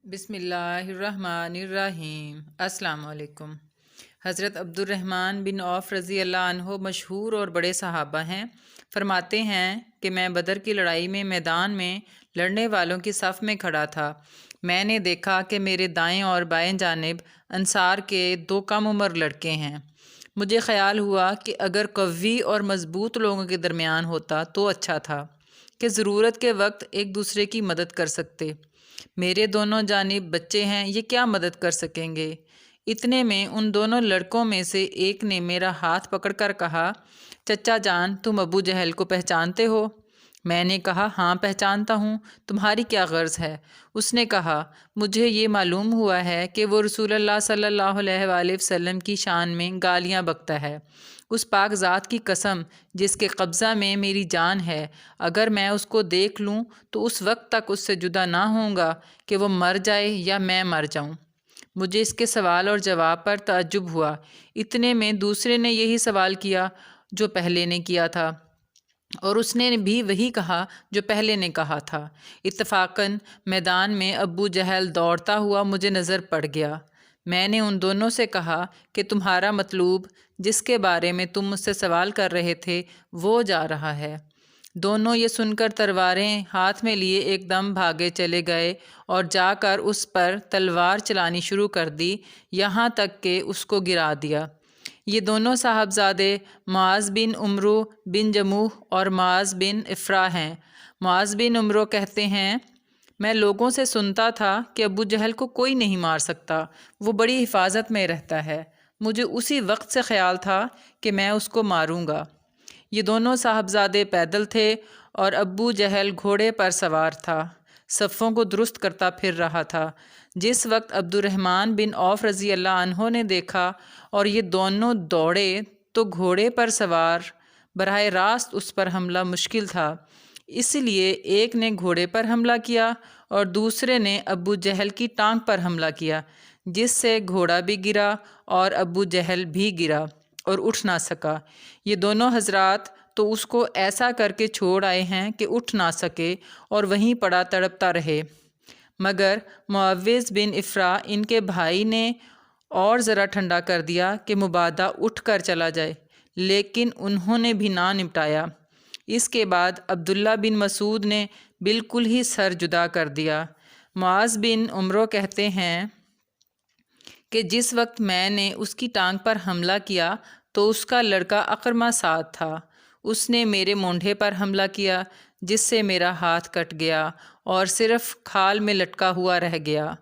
بسم اللہ الرحمن الرحیم۔ السلام علیکم۔ حضرت عبد الرحمن بن عوف رضی اللہ عنہ مشہور اور بڑے صحابہ ہیں۔ فرماتے ہیں کہ میں بدر کی لڑائی میں میدان میں لڑنے والوں کی صف میں کھڑا تھا۔ میں نے دیکھا کہ میرے دائیں اور بائیں جانب انصار کے دو کم عمر لڑکے ہیں۔ مجھے خیال ہوا کہ اگر قوی اور مضبوط لوگوں کے درمیان ہوتا تو اچھا تھا کہ ضرورت کے وقت ایک دوسرے کی مدد کر سکتے۔ میرے دونوں جانب بچے ہیں، یہ کیا مدد کر سکیں گے؟ اتنے میں ان دونوں لڑکوں میں سے ایک نے میرا ہاتھ پکڑ کر کہا، چچا جان، تم ابو جہل کو پہچانتے ہو؟ میں نے کہا، ہاں پہچانتا ہوں، تمہاری کیا غرض ہے؟ اس نے کہا، مجھے یہ معلوم ہوا ہے کہ وہ رسول اللہ صلی اللہ علیہ وآلہ وسلم کی شان میں گالیاں بکتا ہے۔ اس پاک ذات کی قسم جس کے قبضہ میں میری جان ہے، اگر میں اس کو دیکھ لوں تو اس وقت تک اس سے جدا نہ ہوں گا کہ وہ مر جائے یا میں مر جاؤں۔ مجھے اس کے سوال اور جواب پر تعجب ہوا۔ اتنے میں دوسرے نے یہی سوال کیا جو پہلے نے کیا تھا، اور اس نے بھی وہی کہا جو پہلے نے کہا تھا۔ اتفاقاً میدان میں ابو جہل دوڑتا ہوا مجھے نظر پڑ گیا۔ میں نے ان دونوں سے کہا کہ تمہارا مطلوب جس کے بارے میں تم مجھ سے سوال کر رہے تھے وہ جا رہا ہے۔ دونوں یہ سن کر تلواریں ہاتھ میں لیے ایک دم بھاگے چلے گئے اور جا کر اس پر تلوار چلانی شروع کر دی، یہاں تک کہ اس کو گرا دیا۔ یہ دونوں صاحبزادے معاذ بن عمرو بن جموح اور معاذ بن افرا ہیں۔ معاذ بن عمرو کہتے ہیں، میں لوگوں سے سنتا تھا کہ ابو جہل کو کوئی نہیں مار سکتا، وہ بڑی حفاظت میں رہتا ہے۔ مجھے اسی وقت سے خیال تھا کہ میں اس کو ماروں گا۔ یہ دونوں صاحبزادے پیدل تھے اور ابو جہل گھوڑے پر سوار تھا، صفوں کو درست کرتا پھر رہا تھا۔ جس وقت عبد الرحمن بن عوف رضی اللہ عنہ نے دیکھا اور یہ دونوں دوڑے تو گھوڑے پر سوار براہ راست اس پر حملہ مشکل تھا، اس لیے ایک نے گھوڑے پر حملہ کیا اور دوسرے نے ابو جہل کی ٹانگ پر حملہ کیا، جس سے گھوڑا بھی گرا اور ابو جہل بھی گرا اور اٹھ نہ سکا۔ یہ دونوں حضرات تو اس کو ایسا کر کے چھوڑ آئے ہیں کہ اٹھ نہ سکے اور وہیں پڑا تڑپتا رہے، مگر معوذ بن افرا ان کے بھائی نے اور ذرا ٹھنڈا کر دیا کہ مبادا اٹھ کر چلا جائے، لیکن انہوں نے بھی نہ نپٹایا۔ اس کے بعد عبداللہ بن مسعود نے بالکل ہی سر جدا کر دیا۔ معاذ بن عمرو کہتے ہیں کہ جس وقت میں نے اس کی ٹانگ پر حملہ کیا تو اس کا لڑکا اقرمہ ساتھ تھا۔ اس نے میرے مونڈھے پر حملہ کیا جس سے میرا ہاتھ کٹ گیا اور صرف کھال میں لٹکا ہوا رہ گیا۔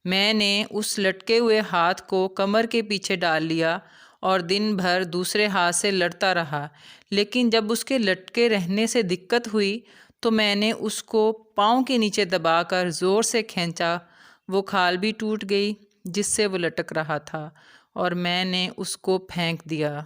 میں نے اس لٹکے ہوئے ہاتھ کو کمر کے پیچھے ڈال لیا اور دن بھر دوسرے ہاتھ سے لڑتا رہا، لیکن جب اس کے لٹکے رہنے سے دقت ہوئی تو میں نے اس کو پاؤں کے نیچے دبا کر زور سے کھینچا، وہ کھال بھی ٹوٹ گئی جس سے وہ لٹک رہا تھا اور میں نے اس کو پھینک دیا۔